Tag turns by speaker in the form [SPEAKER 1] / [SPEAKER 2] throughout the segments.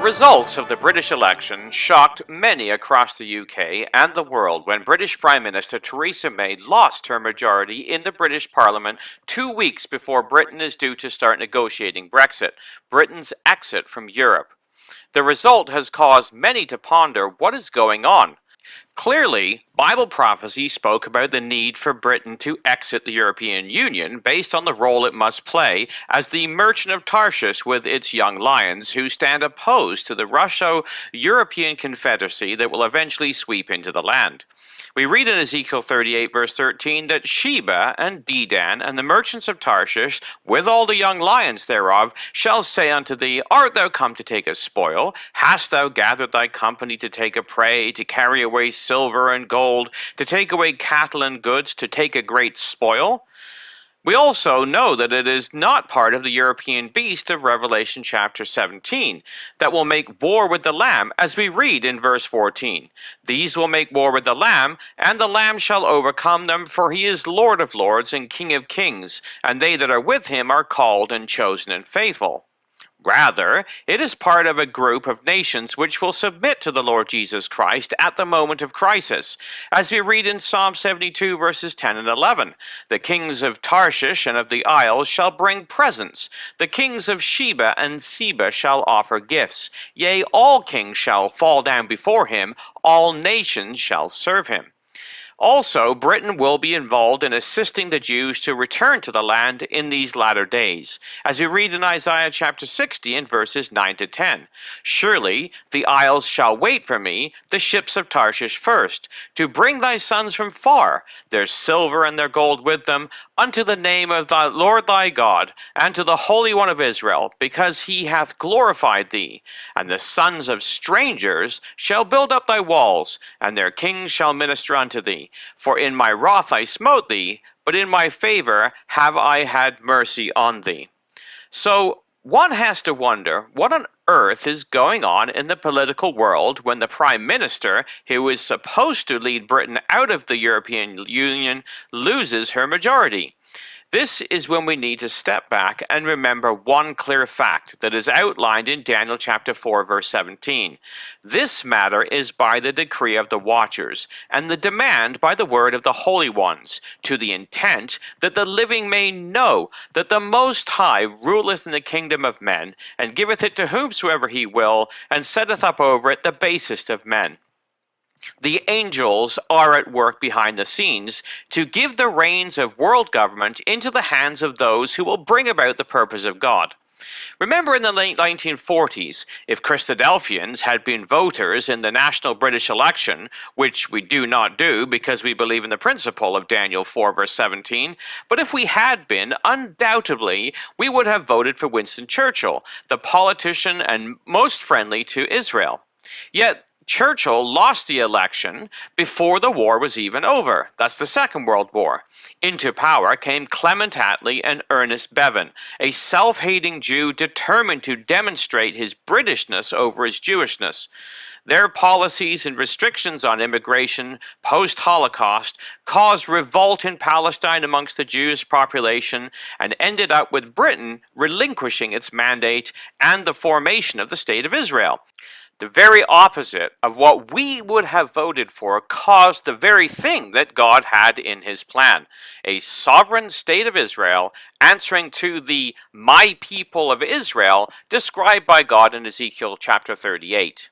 [SPEAKER 1] results of the British election shocked many across the UK and the world when British Prime Minister Theresa May lost her majority in the British Parliament 2 weeks before Britain is due to start negotiating Brexit, Britain's exit from Europe. The result has caused many to ponder what is going on. Clearly, Bible prophecy spoke about the need for Britain to exit the European Union based on the role it must play as the merchant of Tarshish with its young lions who stand opposed to the Russo-European Confederacy that will eventually sweep into the land. We read in Ezekiel 38 verse 13 that Sheba and Dedan and the merchants of Tarshish, with all the young lions thereof, shall say unto thee, Art thou come to take a spoil? Hast thou gathered thy company to take a prey, to carry away silver and gold, to take away cattle and goods, to take a great spoil? We also know that it is not part of the European beast of Revelation chapter 17 that will make war with the Lamb, as we read in verse 14. These will make war with the Lamb, and the Lamb shall overcome them, for he is Lord of lords and King of kings, and they that are with him are called and chosen and faithful. Rather, it is part of a group of nations which will submit to the Lord Jesus Christ at the moment of crisis, as we read in Psalm 72 verses 10 and 11. The kings of Tarshish and of the isles shall bring presents. The kings of Sheba and Seba shall offer gifts. Yea, all kings shall fall down before him. All nations shall serve him. Also, Britain will be involved in assisting the Jews to return to the land in these latter days, as we read in Isaiah chapter 60 in verses 9 to 10. Surely the isles shall wait for me, the ships of Tarshish first, to bring thy sons from far, their silver and their gold with them, unto the name of thy Lord thy God, and to the Holy One of Israel, because he hath glorified thee. And the sons of strangers shall build up thy walls, and their kings shall minister unto thee. For in my wrath I smote thee, but in my favor have I had mercy on thee. So one has to wonder what on earth is going on in the political world when the Prime Minister, who is supposed to lead Britain out of the European Union, loses her majority. This is when we need to step back and remember one clear fact that is outlined in Daniel chapter 4 verse 17. This matter is by the decree of the watchers, and the demand by the word of the holy ones, to the intent that the living may know that the Most High ruleth in the kingdom of men, and giveth it to whomsoever he will, and setteth up over it the basest of men. The angels are at work behind the scenes to give the reins of world government into the hands of those who will bring about the purpose of God. Remember in the late 1940s, if Christadelphians had been voters in the national British election, which we do not do because we believe in the principle of Daniel 4 verse 17, but if we had been, undoubtedly we would have voted for Winston Churchill, the politician and most friendly to Israel. Yet Churchill lost the election before the war was even over. That's the Second World War. Into power came Clement Attlee and Ernest Bevin, a self-hating Jew determined to demonstrate his Britishness over his Jewishness. Their policies and restrictions on immigration post-Holocaust caused revolt in Palestine amongst the Jewish population and ended up with Britain relinquishing its mandate and the formation of the State of Israel. The very opposite of what we would have voted for caused the very thing that God had in his plan, a sovereign state of Israel answering to the "my people of Israel" described by God in Ezekiel chapter 38.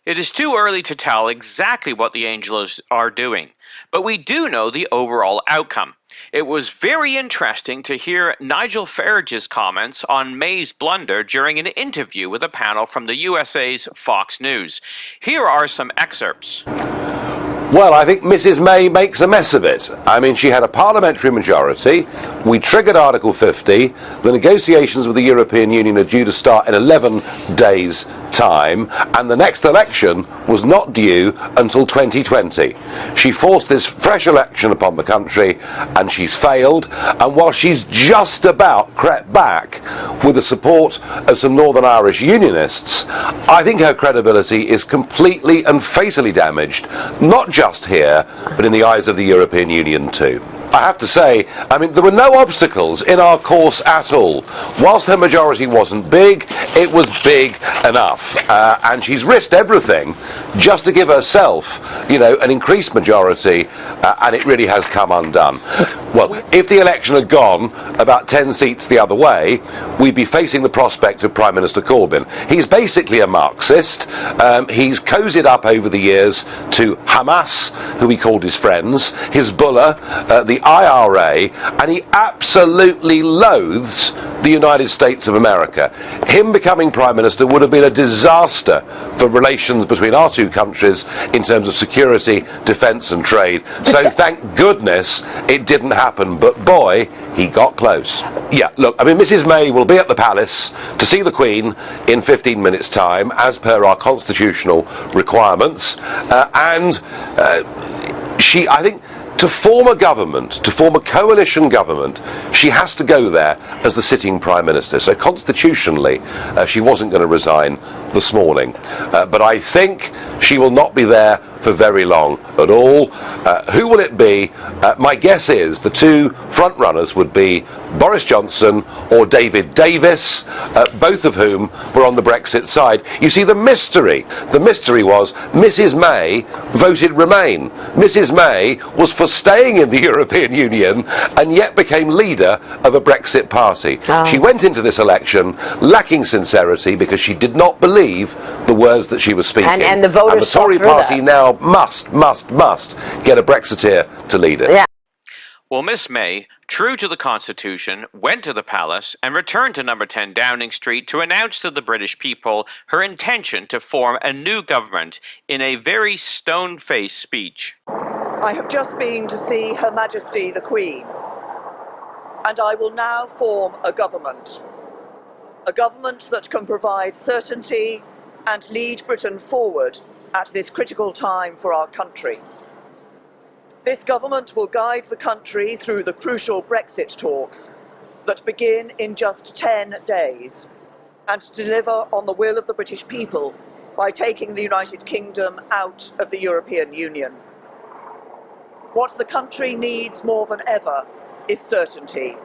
[SPEAKER 1] It is too early to tell exactly what the angels are doing, but we do know the overall outcome. It was very interesting to hear Nigel Farage's comments on May's blunder during an interview with a panel from the USA's Fox News. Here are some excerpts.
[SPEAKER 2] Well, I think Mrs. May makes a mess of it. I mean, she had a parliamentary majority. We triggered Article 50. The negotiations with the European Union are due to start in 11 days' time, and the next election was not due until 2020. She forced this fresh election upon the country, and she's failed. And while she's just about crept back with the support of some Northern Irish unionists, I think her credibility is completely and fatally damaged, not just here, but in the eyes of the European Union too. I have to say, I mean, there were no obstacles in our course at all. Whilst her majority wasn't big, it was big enough. And she's risked everything just to give herself, you know, an increased majority, and it really has come undone. Well, if the election had gone about 10 seats the other way, we'd be facing the prospect of Prime Minister Corbyn. He's basically a Marxist. He's cozied up over the years to Hamas, who he called his friends, Hezbollah, the IRA, and he absolutely loathes the United States of America. Him becoming Prime Minister would have been a disaster for relations between our two countries in terms of security, defence and trade. So thank goodness it didn't happen, but boy, he got close. Yeah, look, I mean, Mrs May will be at the palace to see the Queen in 15 minutes' time, as per our constitutional requirements, she, I think, to form a government, to form a coalition government, she has to go there as the sitting Prime Minister. So constitutionally, she wasn't going to resign this morning. But I think she will not be there for very long at all. Who will it be? My guess is the two front runners would be Boris Johnson or David Davis, both of whom were on the Brexit side. You see, the mystery was Mrs May voted Remain. Mrs May was for staying in the European Union and yet became leader of a Brexit party. She went into this election lacking sincerity because she did not believe the words that she was speaking.
[SPEAKER 3] And the voters
[SPEAKER 2] and the Tory party now must get a Brexiteer to lead it.
[SPEAKER 3] Yeah.
[SPEAKER 1] Well, Miss May, true to the Constitution, went to the palace and returned to number 10 Downing Street to announce to the British people her intention to form a new government in a very stone-faced speech.
[SPEAKER 4] I have just been to see Her Majesty the Queen, and I will now form a government that can provide certainty and lead Britain forward at this critical time for our country. This government will guide the country through the crucial Brexit talks that begin in just 10 days and deliver on the will of the British people by taking the United Kingdom out of the European Union. What the country needs more than ever is certainty,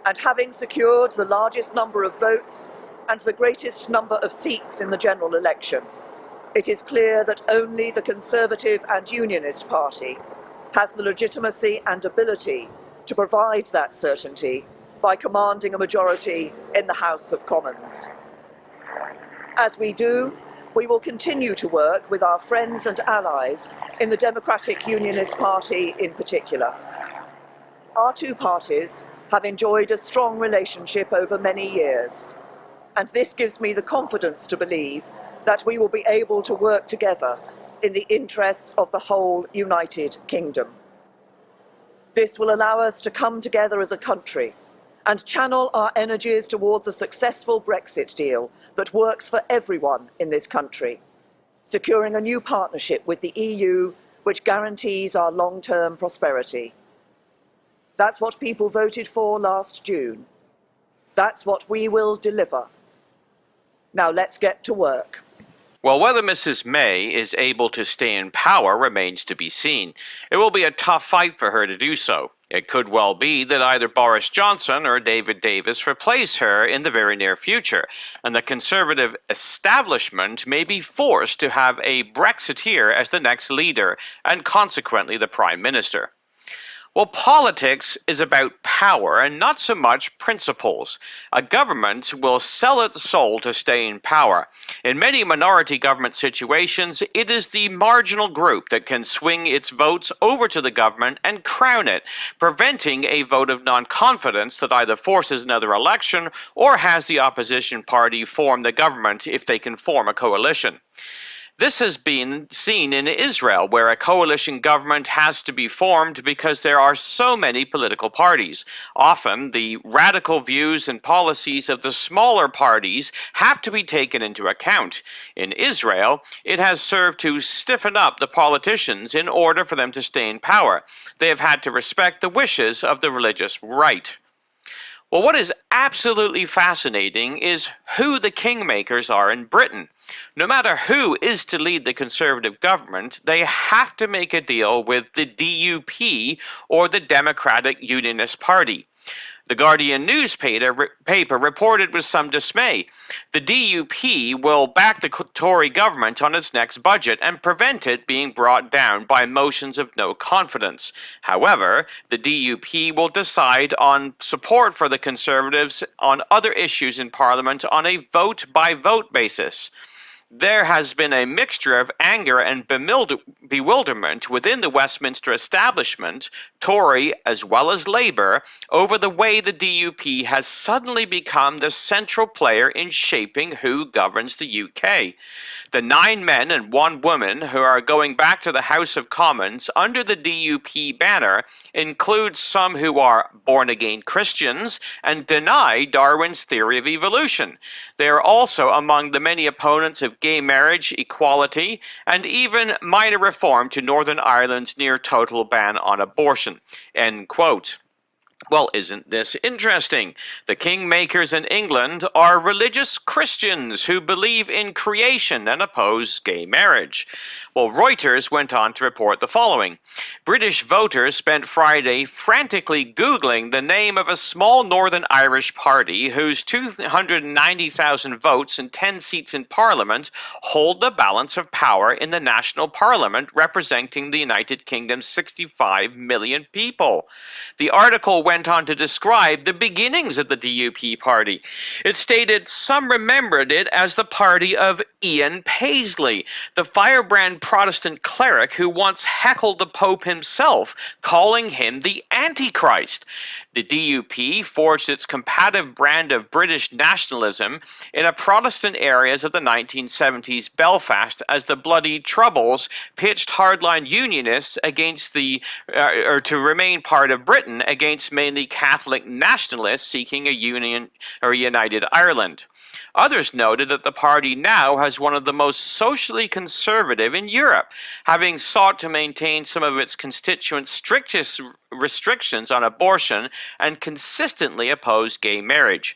[SPEAKER 4] and having secured the largest number of votes and the greatest number of seats in the general election, it is clear that only the Conservative and Unionist Party has the legitimacy and ability to provide that certainty by commanding a majority in the House of Commons. As we do, we will continue to work with our friends and allies in the Democratic Unionist Party in particular. Our two parties have enjoyed a strong relationship over many years, and this gives me the confidence to believe that we will be able to work together in the interests of the whole United Kingdom. This will allow us to come together as a country and channel our energies towards a successful Brexit deal that works for everyone in this country, securing a new partnership with the EU which guarantees our long-term prosperity. That's what people voted for last June. That's what we will deliver. Now let's get to work.
[SPEAKER 1] Well, whether Mrs May is able to stay in power remains to be seen. It will be a tough fight for her to do so. It could well be that either Boris Johnson or David Davis replace her in the very near future, and the Conservative establishment may be forced to have a Brexiteer as the next leader, and consequently the Prime Minister. Well, politics is about power and not so much principles. A government will sell its soul to stay in power. In many minority government situations, it is the marginal group that can swing its votes over to the government and crown it, preventing a vote of non-confidence that either forces another election or has the opposition party form the government if they can form a coalition. This has been seen in Israel, where a coalition government has to be formed because there are so many political parties. Often, the radical views and policies of the smaller parties have to be taken into account. In Israel, it has served to stiffen up the politicians in order for them to stay in power. They have had to respect the wishes of the religious right. Well, what is absolutely fascinating is who the kingmakers are in Britain. No matter who is to lead the Conservative government, they have to make a deal with the DUP or the Democratic Unionist Party. The Guardian newspaper reported with some dismay. The DUP will back the Tory government on its next budget and prevent it being brought down by motions of no confidence. However, the DUP will decide on support for the Conservatives on other issues in Parliament on a vote-by-vote basis. There has been a mixture of anger and bewilderment within the Westminster establishment, Tory as well as Labour, over the way the DUP has suddenly become the central player in shaping who governs the UK. The 9 men and 1 woman who are going back to the House of Commons under the DUP banner include some who are born-again Christians and deny Darwin's theory of evolution. They are also among the many opponents of gay marriage, equality, and even minor reform to Northern Ireland's near-total ban on abortion." End quote. Well, isn't this interesting? The kingmakers in England are religious Christians who believe in creation and oppose gay marriage. Well, Reuters went on to report the following. British voters spent Friday frantically Googling the name of a small Northern Irish party whose 290,000 votes and 10 seats in Parliament hold the balance of power in the national Parliament representing the United Kingdom's 65 million people. The article went on to describe the beginnings of the DUP party. It stated some remembered it as the party of Ian Paisley, the firebrand Protestant cleric who once heckled the Pope himself, calling him the Antichrist. The DUP forged its combative brand of British nationalism in a Protestant areas of the 1970s Belfast as the Bloody Troubles pitched hardline unionists against to remain part of Britain against mainly Catholic nationalists seeking a united Ireland. Others noted that the party now has one of the most socially conservative in Europe, having sought to maintain some of its constituents' strictest restrictions on abortion and consistently opposed gay marriage.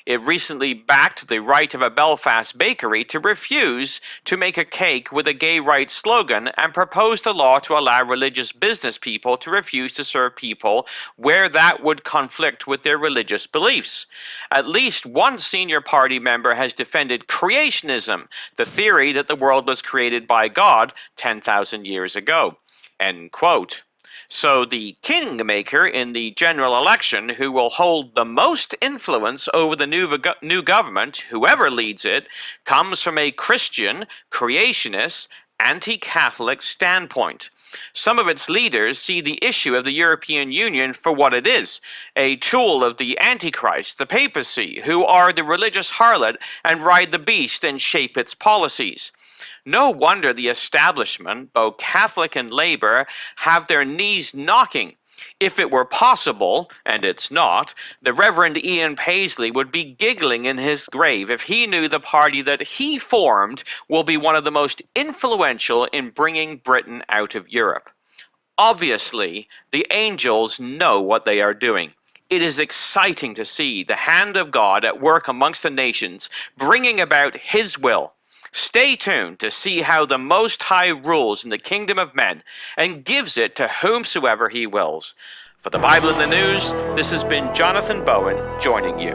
[SPEAKER 1] It recently backed the right of a Belfast bakery to refuse to make a cake with a gay rights slogan and proposed a law to allow religious business people to refuse to serve people where that would conflict with their religious beliefs. At least one senior party member has defended creationism, the theory that the world was created by God 10,000 years ago. End quote. So the kingmaker in the general election who will hold the most influence over the new government, whoever leads it, comes from a Christian, creationist, anti-Catholic standpoint. Some of its leaders see the issue of the European Union for what it is, a tool of the Antichrist, the papacy, who are the religious harlot and ride the beast and shape its policies. No wonder the establishment, both Catholic and Labour, have their knees knocking. If it were possible, and it's not, the Reverend Ian Paisley would be giggling in his grave if he knew the party that he formed will be one of the most influential in bringing Britain out of Europe. Obviously, the angels know what they are doing. It is exciting to see the hand of God at work amongst the nations, bringing about His will. Stay tuned to see how the Most High rules in the kingdom of men and gives it to whomsoever He wills. For the Bible in the News, this has been Jonathan Bowen joining you.